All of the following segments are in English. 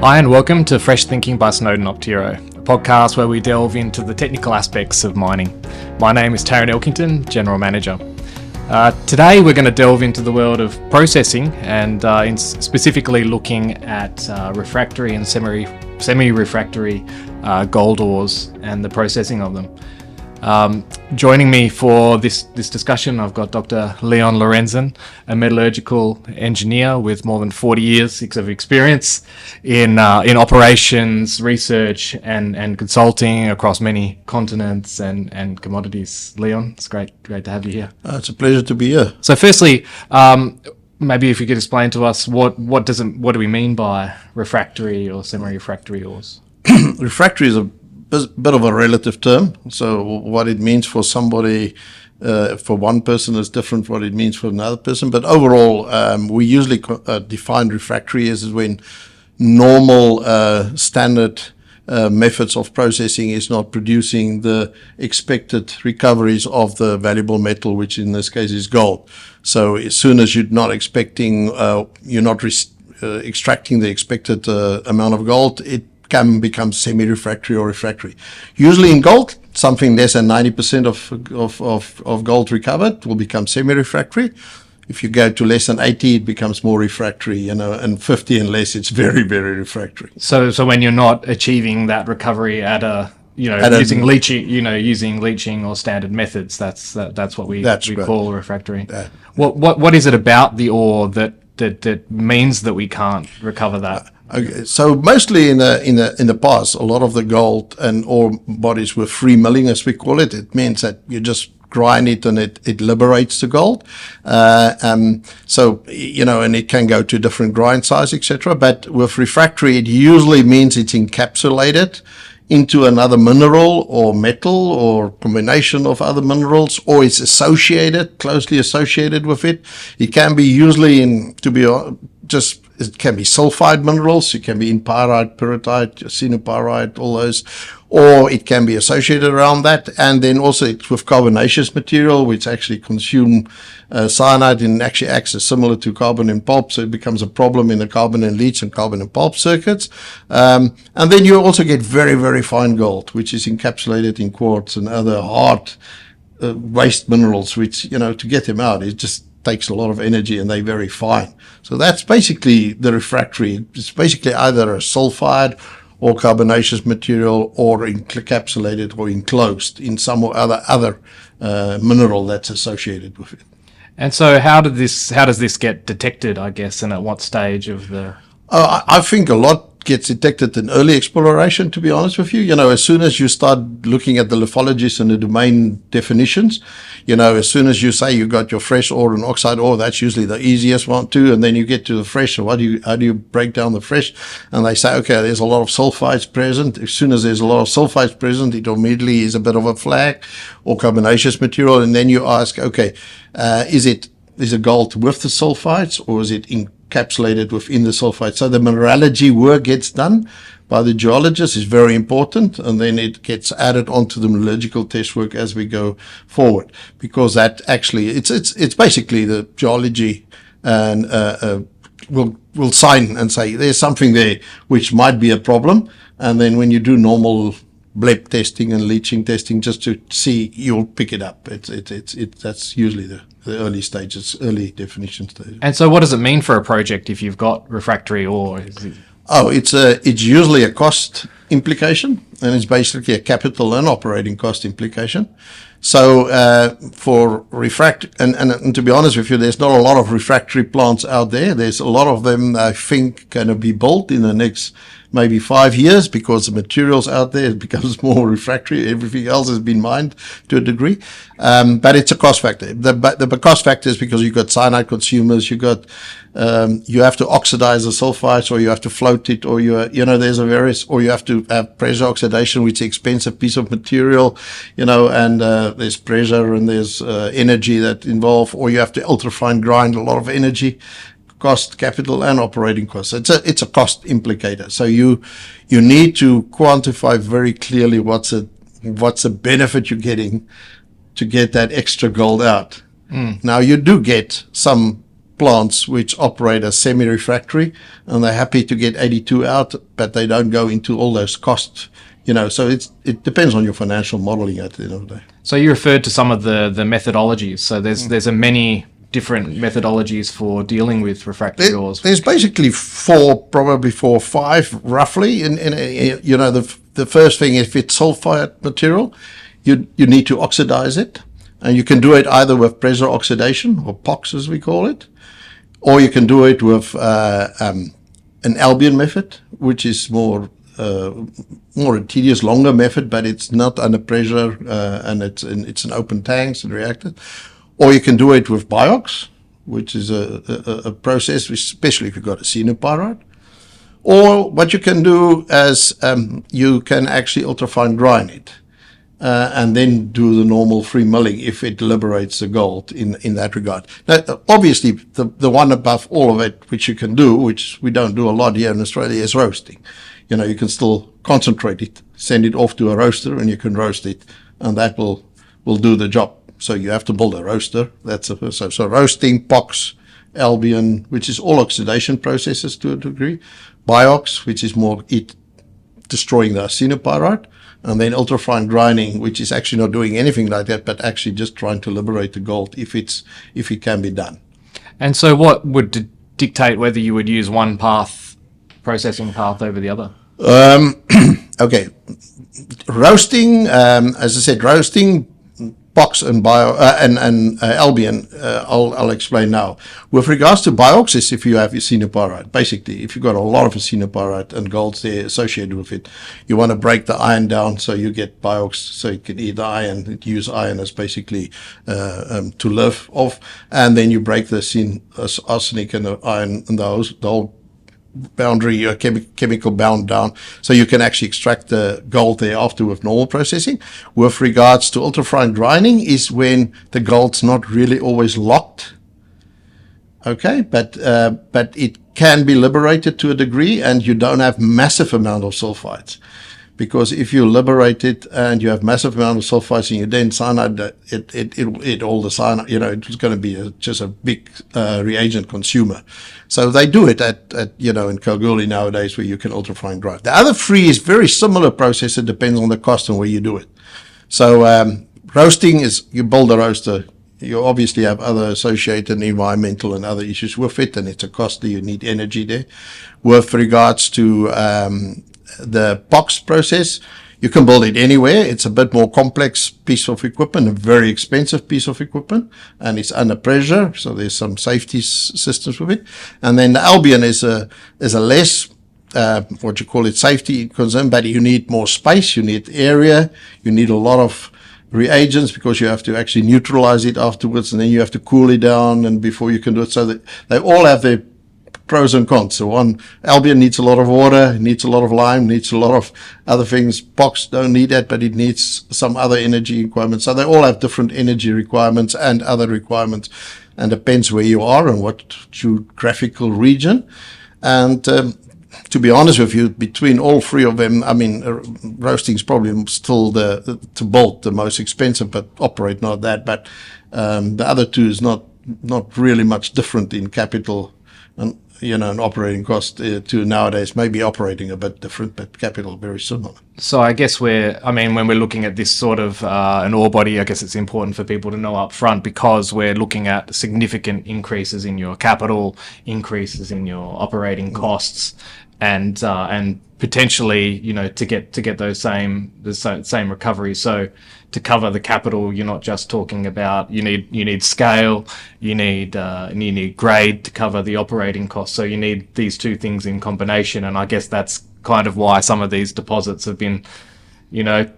Hi and welcome to Fresh Thinking by Snowden Optiro, a podcast where we delve into the technical aspects of mining. My name is Tarrant Elkington, General Manager. Today we're going to delve into the world of processing and specifically looking at refractory and semi-refractory gold ores and the processing of them. Joining me for this discussion, I've got Dr Leon Lorenzen, a metallurgical engineer with more than 40 years of experience in operations, research and consulting across many continents and commodities. Leon, it's great to have you here. It's a pleasure to be here. So firstly, maybe if you could explain to us what do we mean by refractory or semi-refractory ores? Refractory is a bit of a relative term. So what it means for somebody, for one person is different what it means for another person. But overall, we usually define refractory as when normal standard methods of processing is not producing the expected recoveries of the valuable metal, which in this case is gold. So as soon as you're not expecting, you're not extracting the expected amount of gold, it can become semi-refractory or refractory. Usually in gold, something less than 90% of gold recovered will become semi-refractory. If you go to less than 80, it becomes more refractory, and 50 and less, it's very, very refractory. So when you're not achieving that recovery using leaching or standard methods, that's what we call refractory. What is it about the ore that means that we can't recover that? Okay, so mostly in the past, a lot of the gold and ore bodies were free milling, as we call it. It means that you just grind it and it liberates the gold. And it can go to different grind size, etc. But with refractory, it usually means it's encapsulated into another mineral or metal or combination of other minerals, or it's closely associated with it. It can be usually it can be sulfide minerals. It can be in pyrite, pyrrhotite, cyanopyrite, all those, or it can be associated around that. And then also it's with carbonaceous material, which actually consume cyanide and actually acts as similar to carbon in pulp. So it becomes a problem in the carbon and leach and carbon and pulp circuits. And then you also get very, very fine gold, which is encapsulated in quartz and other hard waste minerals, which, to get them out, it just takes a lot of energy and they're very fine. So that's basically the refractory. It's basically either a sulfide or carbonaceous material or encapsulated or enclosed in some or other mineral that's associated with it. And so how does this get detected, I guess, and at what stage of the... I think a lot gets detected in early exploration, to be honest with you. As soon as you start looking at the lithologies and the domain definitions, as soon as you say you got your fresh ore and oxide ore, that's usually the easiest one too. And then you get to the fresh. So how do you break down the fresh? And they say, okay, there's a lot of sulfides present. As soon as there's a lot of sulfides present, it immediately is a bit of a flag or carbonaceous material. And then you ask, okay, is it gold with the sulfides or is it encapsulated within the sulfide? So the mineralogy work gets done by the geologist is very important, and then it gets added onto the metallurgical test work as we go forward, because that actually it's basically the geology and will sign and say there's something there which might be a problem, and then when you do normal bleb testing and leaching testing just to see, you'll pick it up. That's usually the early stages, early definition stage. And so what does it mean for a project if you've got refractory ore? It's usually a cost implication, and it's basically a capital and operating cost implication. So for and to be honest with you, there's not a lot of refractory plants out there. There's a lot of them, I think, going to be built in the next maybe 5 years, because the materials out there, it becomes more refractory. Everything else has been mined to a degree. But it's a cost factor. The cost factor is because you've got cyanide consumers, you have to oxidize the sulfides, or you have to float it, or or you have to have pressure oxidation, which is an expensive piece of material, and there's pressure and there's energy that involved, or you have to ultrafine grind, a lot of energy. Cost, capital, and operating costs. It's a cost implicator. So you need to quantify very clearly what's the benefit you're getting to get that extra gold out. Now you do get some plants which operate as semi-refractory, and they're happy to get 82 out, but they don't go into all those costs. So it depends on your financial modeling at the end of the day. So you referred to some of the methodologies. So there's a many different methodologies for dealing with refractory ores. There's basically probably four or five roughly. The first thing, if it's sulfide material, you need to oxidize it, and you can do it either with pressure oxidation, or POX as we call it, or you can do it with an Albion method, which is more a tedious, longer method, but it's not under pressure, and it's in open tanks and reactors. Or you can do it with BIOX, which is a process, especially if you've got a xenopyrite. Or what you can do is you can actually ultrafine grind it, and then do the normal free milling if it liberates the gold in that regard. Now, obviously, the one above all of it, which you can do, which we don't do a lot here in Australia, is roasting. You can still concentrate it, send it off to a roaster, and you can roast it, and that will do the job. So you have to build a roaster. That's the first. So roasting, POX, Albion, which is all oxidation processes to a degree, BIOX, which is more destroying the xenopyrite, and then ultrafine grinding, which is actually not doing anything like that, but actually just trying to liberate the gold if it can be done. And so what would dictate whether you would use one processing path over the other? Okay, roasting, as I said, roasting, POX and Albion, I'll explain now. With regards to BIOX, is if you have xenopyrite. Basically, if you've got a lot of xenopyrite and gold's there associated with it, you want to break the iron down so you get BIOX, so you can eat the iron, use iron as basically to live off, and then you break the arsenic and the iron and the whole boundary, chemical bound down, so you can actually extract the gold thereafter with normal processing. With regards to ultrafine grinding, is when the gold's not really always locked. Okay, but it can be liberated to a degree, and you don't have massive amount of sulfides. Because if you liberate it and you have massive amount of sulfides and you then cyanide, all the cyanide, it's going to be just a big reagent consumer. So they do it at in Kalgoorlie nowadays, where you can ultrafine grind. The other three is very similar process. It depends on the cost and where you do it. So roasting is, you build a roaster. You obviously have other associated environmental and other issues with it, and it's a costly. You need energy there. With regards to the POX process, you can build it anywhere. It's a bit more complex piece of equipment, a very expensive piece of equipment, and it's under pressure, so there's some safety systems with it. And then the Albion is a less safety concern, but you need more space, you need area, you need a lot of reagents, because you have to actually neutralize it afterwards, and then you have to cool it down and before you can do it. So that they all have their pros and cons. So Albion needs a lot of water, needs a lot of lime, needs a lot of other things. POX don't need that, but it needs some other energy requirements. So they all have different energy requirements and other requirements, and depends where you are and what geographical region. And to be honest with you, between all three of them, roasting is probably still to build the most expensive, but operate not that. But the other two is not really much different in capital and an operating cost to nowadays. Maybe operating a bit different, but capital very similar. So I guess when we're looking at this sort of an ore body, I guess it's important for people to know up front, because we're looking at significant increases in your capital, increases in your operating costs, and potentially, to get the same recovery. So to cover the capital, you're not just talking about you need scale, you need grade to cover the operating costs. So you need these two things in combination, and I guess that's kind of why some of these deposits have been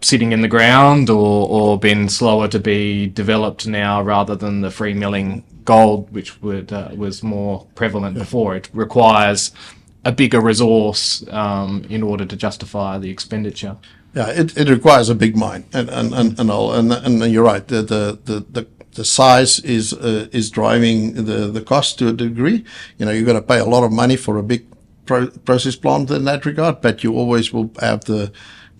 sitting in the ground or been slower to be developed now, rather than the free milling gold, which was more prevalent before. It requires a bigger resource in order to justify the expenditure. Yeah, it requires a big mine, and you're right. The size is driving the cost to a degree. You're going to pay a lot of money for a big process plant in that regard, but you always will have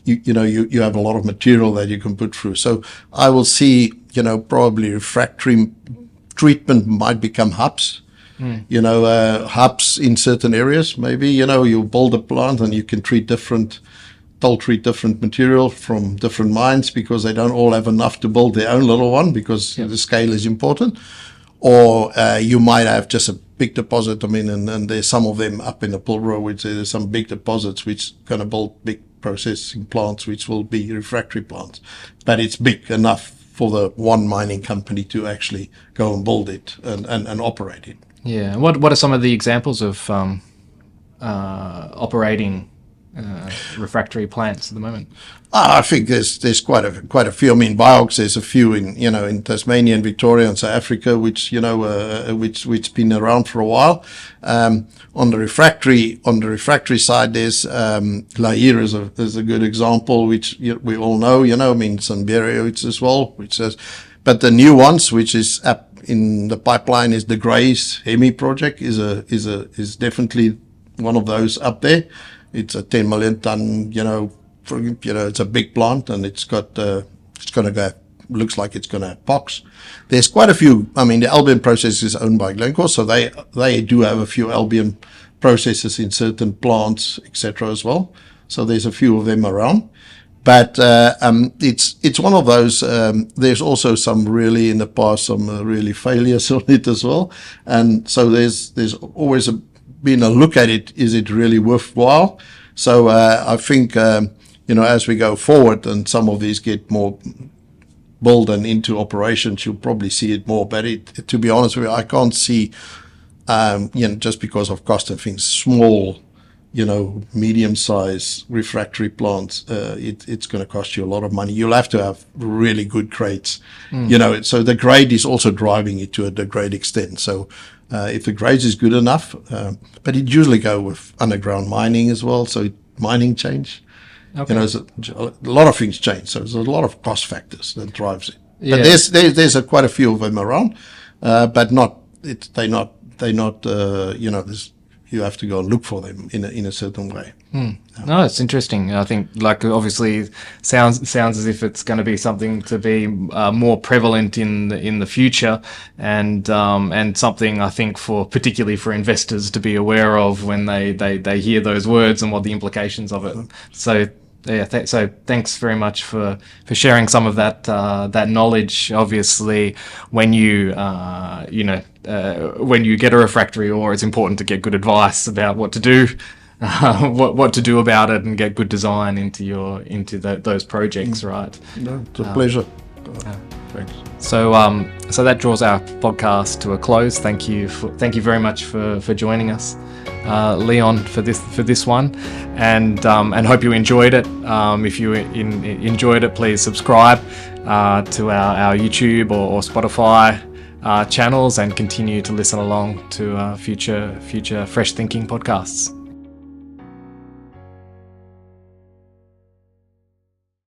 you have a lot of material that you can put through. So I will see, probably refractory treatment might become hubs. hubs in certain areas. Maybe, you build a plant and you can treat different material from different mines because they don't all have enough to build their own little one because the scale is important. Or you might have just a big deposit. I mean, and there's some of them up in the Pilbara, which there's some big deposits which going to build big processing plants, which will be refractory plants. But it's big enough for the one mining company to actually go and build it and operate it. Yeah. What are some of the examples of operating refractory plants at the moment? I think there's quite a few. I mean, BIOX, there's a few in Tasmania and Victoria and South Africa, which which been around for a while. On the refractory side, there's Lair is a good example, which we all know. I mean, Sunbury as well, which says, but the new ones, which is up in the pipeline, is the Grays Hemi project, is definitely one of those up there. It's a 10 million ton, it's a big plant, and it's going to go, looks like it's going to have POX. There's quite a few. I mean, the Albion process is owned by Glencore, so they do have a few Albion processes in certain plants, etc. as well. So there's a few of them around. But it's one of those. There's also some really in the past, some really failures on it as well. And so there's always been a look at it. Is it really worthwhile? So I think as we go forward and some of these get more built and into operations, you'll probably see it more. But to be honest with you, I can't see just because of cost and things, small, medium-sized refractory plants, it's going to cost you a lot of money. You'll have to have really good grades, so the grade is also driving it to a great extent. So if the grades is good enough, but it usually go with underground mining as well. So mining change, okay. A lot of things change. So there's a lot of cost factors that drives it. Yeah. But there's quite a few of them around, but they're not. There's, you have to go and look for them in a certain way. No, it's interesting. I think, obviously, sounds as if it's going to be something to be more prevalent in the future, and something I think particularly for investors to be aware of when they hear those words and what the implications of it. So. Yeah, so thanks very much for sharing some of that knowledge. Obviously, when you when you get a refractory ore, it's important to get good advice about what to do, what to do about it, and get good design into those projects. Right? No, it's a pleasure. Thanks. So that draws our podcast to a close. Thank you very much for joining us, Leon, for this one, and hope you enjoyed it. If you enjoyed it, please subscribe to our YouTube or Spotify channels, and continue to listen along to future Fresh Thinking podcasts.